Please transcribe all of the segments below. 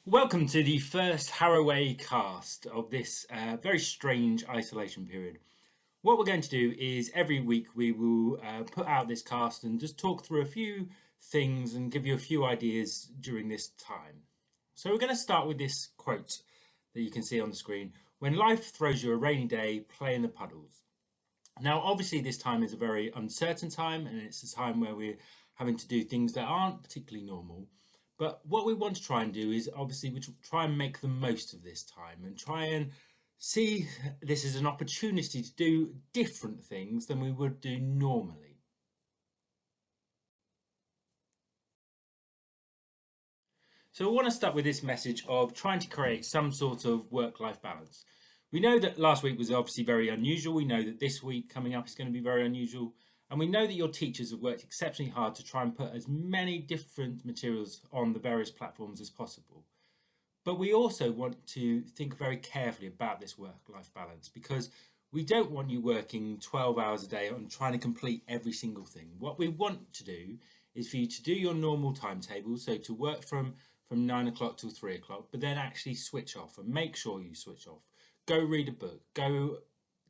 Welcome to the first HWCast of this very strange isolation period. What we're going to do is every week we will put out this cast and just talk through a few things and give you a few ideas during this time. So we're going to start with this quote that you can see on the screen. When life throws you a rainy day, play in the puddles. Now, obviously, this time is a very uncertain time, and it's a time where we're having to do things that aren't particularly normal. But what we want to try and do is obviously we try and make the most of this time and try and see this as an opportunity to do different things than we would do normally. So we want to start with this message of trying to create some sort of work-life balance. We know that last week was obviously very unusual. We know that this week coming up is going to be very unusual. And we know that your teachers have worked exceptionally hard to try and put as many different materials on the various platforms as possible. But we also want to think very carefully about this work-life balance because we don't want you working 12 hours a day on trying to complete every single thing. What we want to do is for you to do your normal timetable, so to work from 9 o'clock till 3 o'clock, but then actually switch off and make sure you switch off. Go read a book, go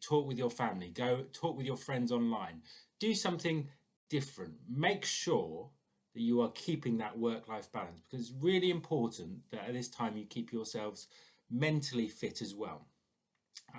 talk with your family, go talk with your friends online. Do something different. Make sure that you are keeping that work-life balance because it's really important that at this time you keep yourselves mentally fit as well.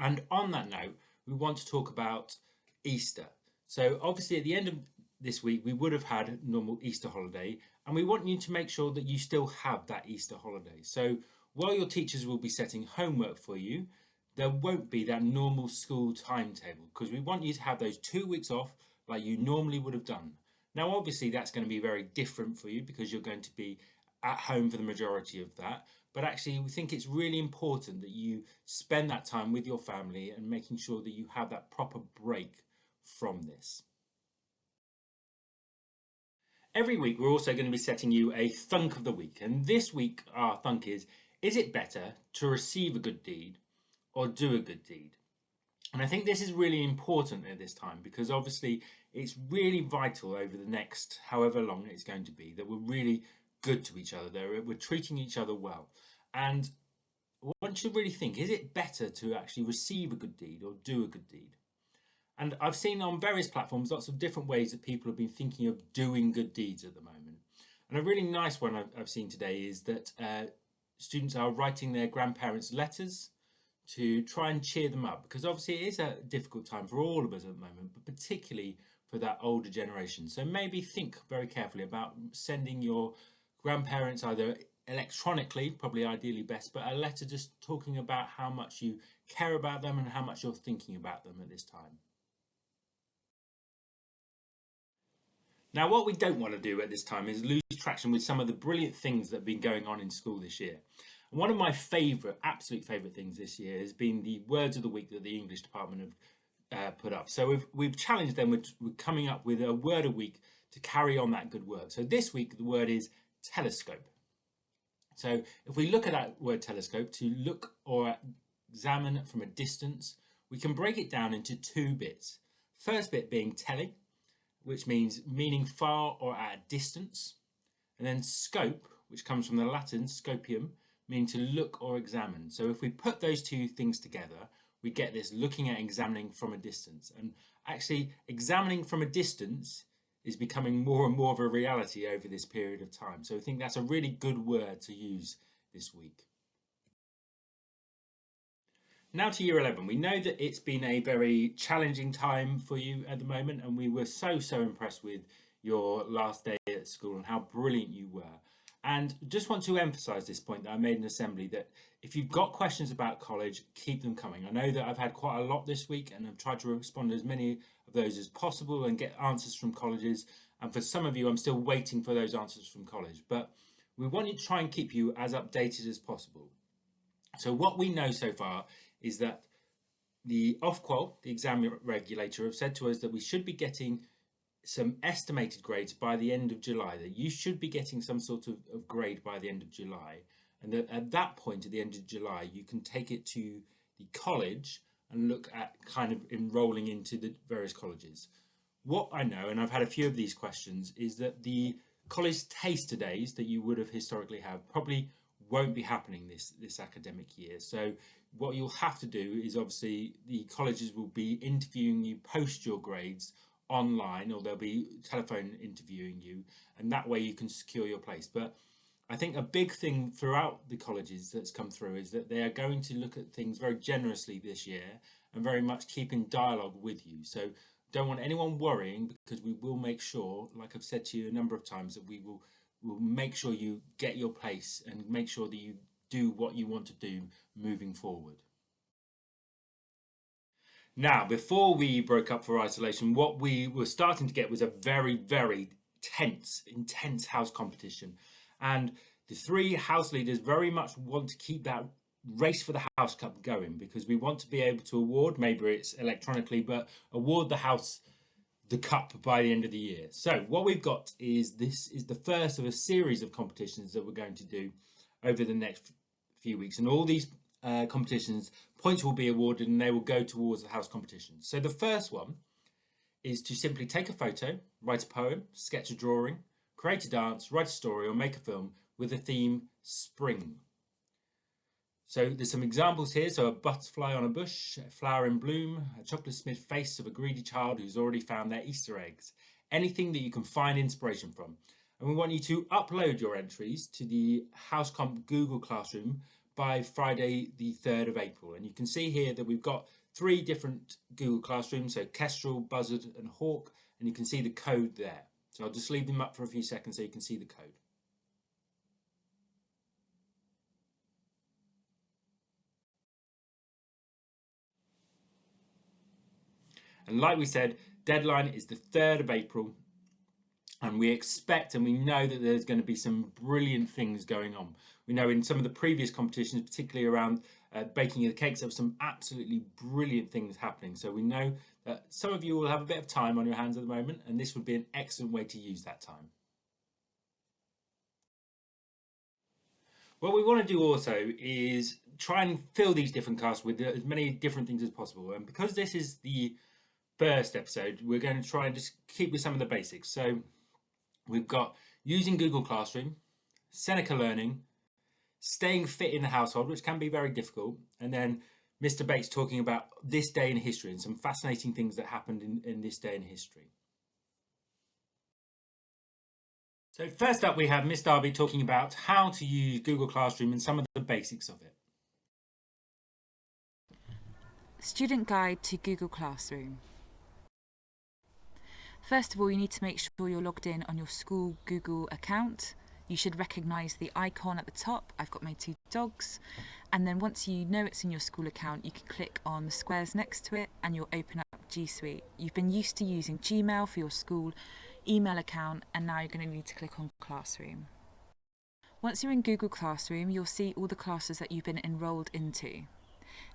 And on that note, we want to talk about Easter. So obviously at the end of this week, we would have had a normal Easter holiday, and we want you to make sure that you still have that Easter holiday. So while your teachers will be setting homework for you, there won't be that normal school timetable because we want you to have those 2 weeks off like you normally would have done. Now, obviously, that's going to be very different for you because you're going to be at home for the majority of that. But actually, we think it's really important that you spend that time with your family and making sure that you have that proper break from this. Every week, we're also going to be setting you a thunk of the week. And this week, our thunk is it better to receive a good deed or do a good deed? And I think this is really important at this time because obviously it's really vital over the next however long it's going to be that we're really good to each other, that we're treating each other well. And one should really think, is it better to actually receive a good deed or do a good deed? And I've seen on various platforms lots of different ways that people have been thinking of doing good deeds at the moment. And a really nice one I've seen today is that students are writing their grandparents letters to try and cheer them up because obviously it is a difficult time for all of us at the moment, but particularly for that older generation. So maybe think very carefully about sending your grandparents either electronically, probably ideally best, but a letter just talking about how much you care about them and how much you're thinking about them at this time. Now, what we don't want to do at this time is lose traction with some of the brilliant things that have been going on in school this year. And one of my absolute favourite things this year has been the words of the week that the English department have put up. So we've challenged them with coming up with a word a week to carry on that good work. So this week the word is telescope. So if we look at that word telescope, to look or examine from a distance, we can break it down into two bits. First bit being tele, which meaning far or at a distance, and then scope, which comes from the Latin scopium, meaning to look or examine. So if we put those two things together, we get this looking at examining from a distance. And actually, examining from a distance is becoming more and more of a reality over this period of time. So I think that's a really good word to use this week. Now to year 11, we know that it's been a very challenging time for you at the moment, and we were so impressed with your last day at school and how brilliant you were. And just want to emphasize this point that I made in assembly, that if you've got questions about college, keep them coming. I know that I've had quite a lot this week and I've tried to respond to as many of those as possible and get answers from colleges. And for some of you, I'm still waiting for those answers from college. But we want you to try and keep you as updated as possible. So what we know so far is that the Ofqual, the exam regulator, have said to us that we should be getting some estimated grades by the end of July, that you should be getting some sort of grade by the end of July. And that at that point, at the end of July, you can take it to the college and look at kind of enrolling into the various colleges. What I know, and I've had a few of these questions, is that the college taster days that you would have historically have probably won't be happening this academic year. So what you'll have to do is, obviously, the colleges will be interviewing you post your grades online, or they'll be telephone interviewing you, and that way you can secure your place. But I think a big thing throughout the colleges that's come through is that they are going to look at things very generously this year and very much keep in dialogue with you. So don't want anyone worrying, because we will make sure, like I've said to you a number of times, that we'll make sure you get your place and make sure that you do what you want to do moving forward. Now, before we broke up for isolation, what we were starting to get was a very, very intense house competition. And the three house leaders very much want to keep that race for the House Cup going, because we want to be able to award, maybe it's electronically, but award the cup by the end of the year. So what we've got is, this is the first of a series of competitions that we're going to do over the next few weeks. And all these competitions, points will be awarded and they will go towards the house competition. So the first one is to simply take a photo, write a poem, sketch a drawing, create a dance, write a story, or make a film with the theme spring. So there's some examples here. So a butterfly on a bush, a flower in bloom, a chocolate smith face of a greedy child who's already found their Easter eggs. Anything that you can find inspiration from. And we want you to upload your entries to the House Comp Google Classroom by Friday the 3rd of April. And you can see here that we've got 3 different Google Classrooms, so Kestrel, Buzzard and Hawk, and you can see the code there. So I'll just leave them up for a few seconds so you can see the code. And like we said, deadline is the 3rd of April. And we expect and we know that there's going to be some brilliant things going on. We know in some of the previous competitions, particularly around baking of the cakes, there were some absolutely brilliant things happening. So we know that some of you will have a bit of time on your hands at the moment, and this would be an excellent way to use that time. What we want to do also is try and fill these different casts with as many different things as possible. And because this is the first episode, we're going to try and just keep with some of the basics. So we've got using Google Classroom, Seneca Learning, staying fit in the household, which can be very difficult, and then Mr. Bates talking about this day in history and some fascinating things that happened in this day in history. So first up, we have Miss Darby talking about how to use Google Classroom and some of the basics of it. Student Guide to Google Classroom. First of all, you need to make sure you're logged in on your school Google account. You should recognise the icon at the top. I've got my 2 dogs. And then once you know it's in your school account, you can click on the squares next to it and you'll open up G Suite. You've been used to using Gmail for your school email account, and now you're going to need to click on Classroom. Once you're in Google Classroom, you'll see all the classes that you've been enrolled into.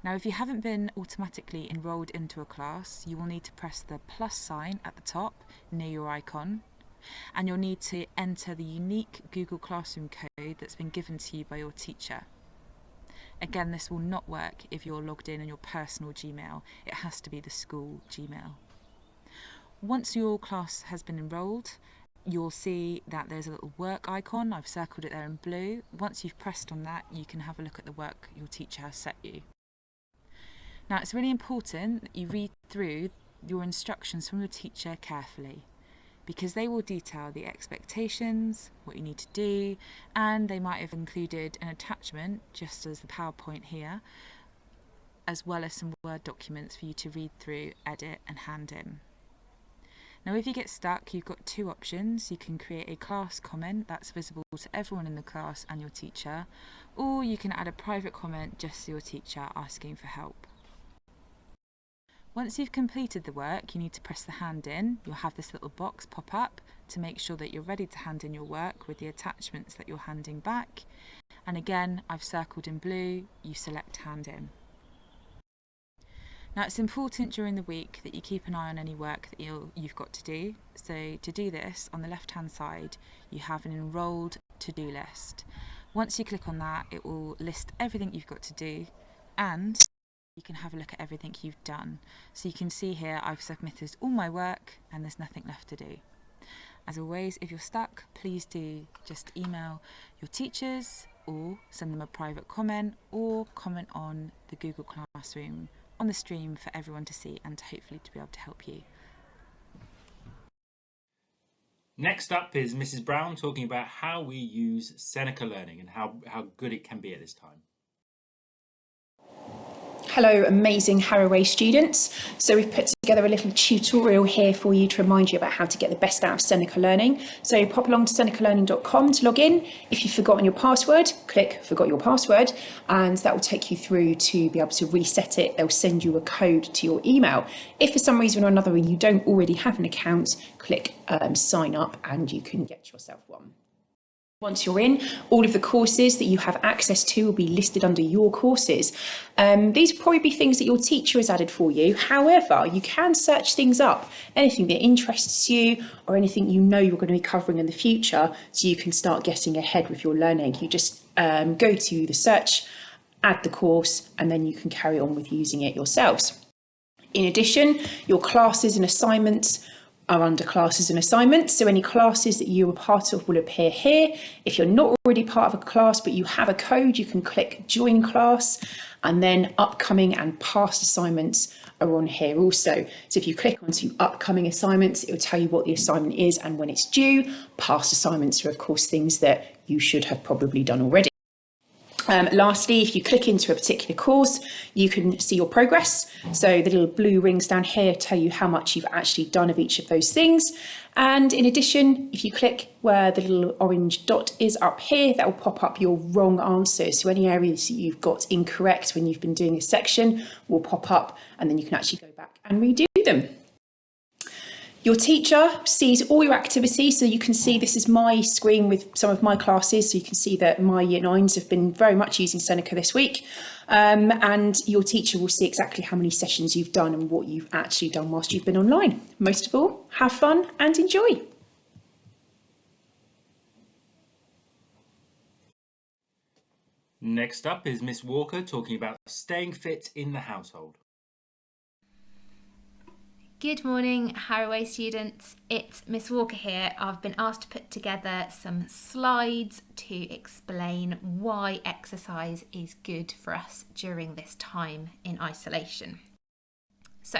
Now, if you haven't been automatically enrolled into a class, you will need to press the plus sign at the top near your icon, and you'll need to enter the unique Google Classroom code that's been given to you by your teacher. Again, this will not work if you're logged in on your personal Gmail. It has to be the school Gmail. Once your class has been enrolled, you'll see that there's a little work icon. I've circled it there in blue. Once you've pressed on that, you can have a look at the work your teacher has set you. Now, it's really important that you read through your instructions from your teacher carefully, because they will detail the expectations, what you need to do, and they might have included an attachment, just as the PowerPoint here, as well as some Word documents for you to read through, edit and hand in. Now, if you get stuck, you've got 2 options. You can create a class comment that's visible to everyone in the class and your teacher, or you can add a private comment just to your teacher asking for help. Once you've completed the work, you need to press the hand in. You'll have this little box pop up to make sure that you're ready to hand in your work with the attachments that you're handing back. And again, I've circled in blue, you select hand in. Now, it's important during the week that you keep an eye on any work that you've got to do. So to do this, on the left-hand side, you have an enrolled to-do list. Once you click on that, it will list everything you've got to do, and you can have a look at everything you've done. So you can see here, I've submitted all my work and there's nothing left to do. As always, if you're stuck, please do just email your teachers or send them a private comment or comment on the Google Classroom on the stream for everyone to see and hopefully to be able to help you. Next up is Mrs. Brown talking about how we use Seneca Learning and how good it can be at this time. Hello, amazing Harroway students. So we've put together a little tutorial here for you to remind you about how to get the best out of Seneca Learning. So pop along to senecalearning.com to log in. If you've forgotten your password, click Forgot Your Password, and that will take you through to be able to reset it. They'll send you a code to your email. If for some reason or another you don't already have an account, click Sign Up and you can get yourself one. Once you're in, all of the courses that you have access to will be listed under your courses. These will probably be things that your teacher has added for you. However, you can search things up, anything that interests you or anything you know you're going to be covering in the future, so you can start getting ahead with your learning. You just go to the search, add the course, and then you can carry on with using it yourselves. In addition, your classes and assignments are under classes and assignments, so any classes that you are part of will appear here. If you're not already part of a class but you have a code, you can click join class, and then upcoming and past assignments are on here also. So if you click onto upcoming assignments, it will tell you what the assignment is and when it's due. Past assignments are of course things that you should have probably done already. Lastly, if you click into a particular course, you can see your progress. So the little blue rings down here tell you how much you've actually done of each of those things. And in addition, if you click where the little orange dot is up here, that will pop up your wrong answers. So any areas that you've got incorrect when you've been doing a section will pop up, and then you can actually go back and redo them. Your teacher sees all your activity, so you can see this is my screen with some of my classes, so you can see that my Year 9s have been very much using Seneca this week, and your teacher will see exactly how many sessions you've done and what you've actually done whilst you've been online. Most of all, have fun and enjoy. Next up is Miss Walker talking about staying fit in the household. Good morning, Harroway students. It's Miss Walker here. I've been asked to put together some slides to explain why exercise is good for us during this time in isolation. So,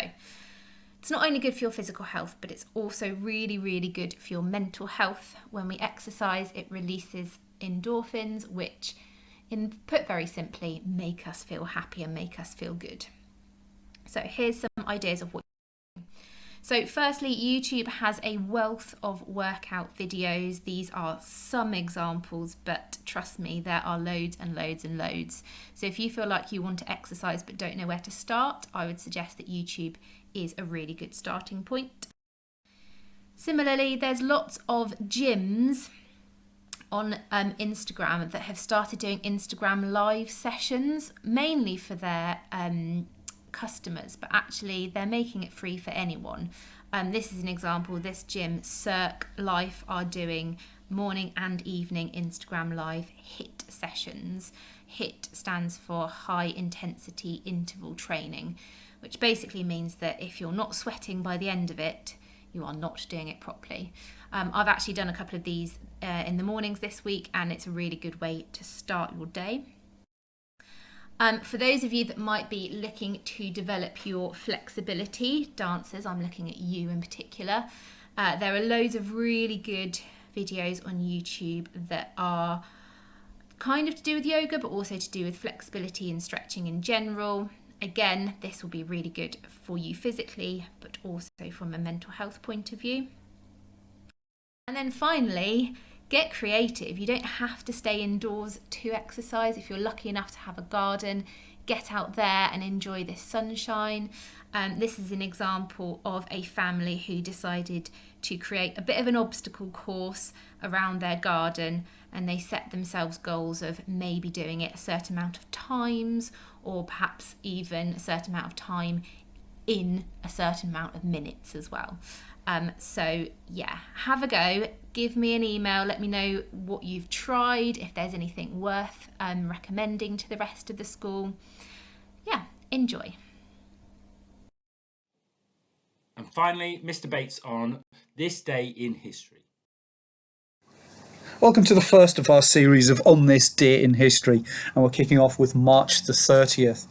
it's not only good for your physical health, but it's also really, really good for your mental health. When we exercise, it releases endorphins, which, put very simply, make us feel happy and make us feel good. So here's some ideas of what. So firstly, YouTube has a wealth of workout videos. These are some examples, but trust me, there are loads and loads and loads. So if you feel like you want to exercise but don't know where to start, I would suggest that YouTube is a really good starting point. Similarly, there's lots of gyms on Instagram that have started doing Instagram live sessions, mainly for their customers, but actually they're making it free for anyone. This is an example. This gym, Cirque Life, are doing morning and evening Instagram live HIIT sessions. HIIT stands for high intensity interval training, which basically means that if you're not sweating by the end of it, you are not doing it properly. I've actually done a couple of these in the mornings this week, and it's a really good way to start your day. For those of you that might be looking to develop your flexibility, dancers, I'm looking at you in particular, there are loads of really good videos on YouTube that are kind of to do with yoga, but also to do with flexibility and stretching in general. Again, this will be really good for you physically, but also from a mental health point of view. And then finally, get creative. You don't have to stay indoors to exercise. If you're lucky enough to have a garden, get out there and enjoy this sunshine. This is an example of a family who decided to create a bit of an obstacle course around their garden, and they set themselves goals of maybe doing it a certain amount of times, or perhaps even a certain amount of time in a certain amount of minutes as well. So yeah, have a go, give me an email, let me know what you've tried, if there's anything worth recommending to the rest of the school. Yeah, enjoy. And finally, Mr. Bates on this day in history. Welcome to the first of our series of On This Day in History, and we're kicking off with March the 30th.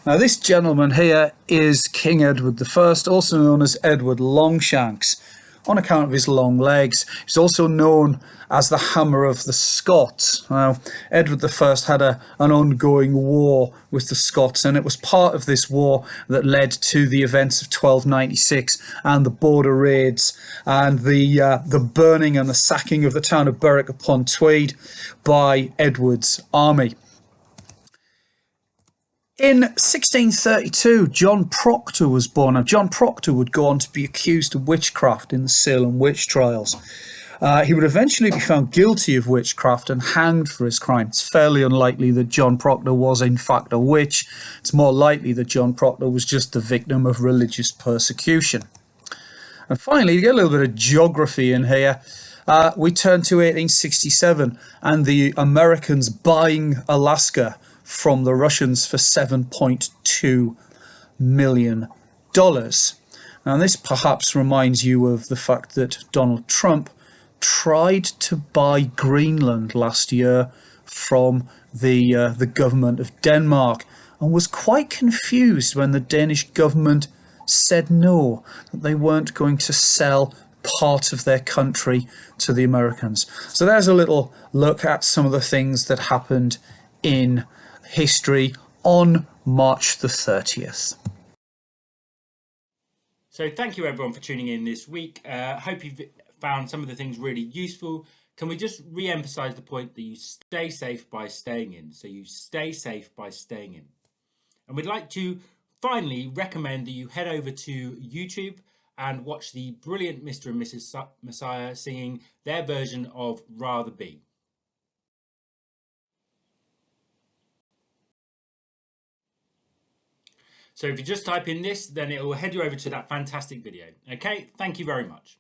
Now, this gentleman here is King Edward I, also known as Edward Longshanks, on account of his long legs. He's also known as the Hammer of the Scots. Now, Edward I had an ongoing war with the Scots, and it was part of this war that led to the events of 1296 and the border raids and the burning and the sacking of the town of Berwick upon Tweed by Edward's army. In 1632, John Proctor was born. Now, John Proctor would go on to be accused of witchcraft in the Salem witch trials. He would eventually be found guilty of witchcraft and hanged for his crime. It's fairly unlikely that John Proctor was in fact a witch. It's more likely that John Proctor was just the victim of religious persecution. And finally, to get a little bit of geography in here, we turn to 1867 and the Americans buying Alaska from the Russians for $7.2 million. Now, this perhaps reminds you of the fact that Donald Trump tried to buy Greenland last year from the government of Denmark and was quite confused when the Danish government said no, that they weren't going to sell part of their country to the Americans. So there's a little look at some of the things that happened in history on March the 30th. So thank you everyone for tuning in this week. Hope you've found some of the things really useful. Can we just re-emphasize the point that you stay safe by staying in? So you stay safe by staying in. And we'd like to finally recommend that you head over to YouTube and watch the brilliant Mr. and Mrs. Messiah singing their version of Rather Be. So if you just type in this, then it will head you over to that fantastic video. Okay, thank you very much.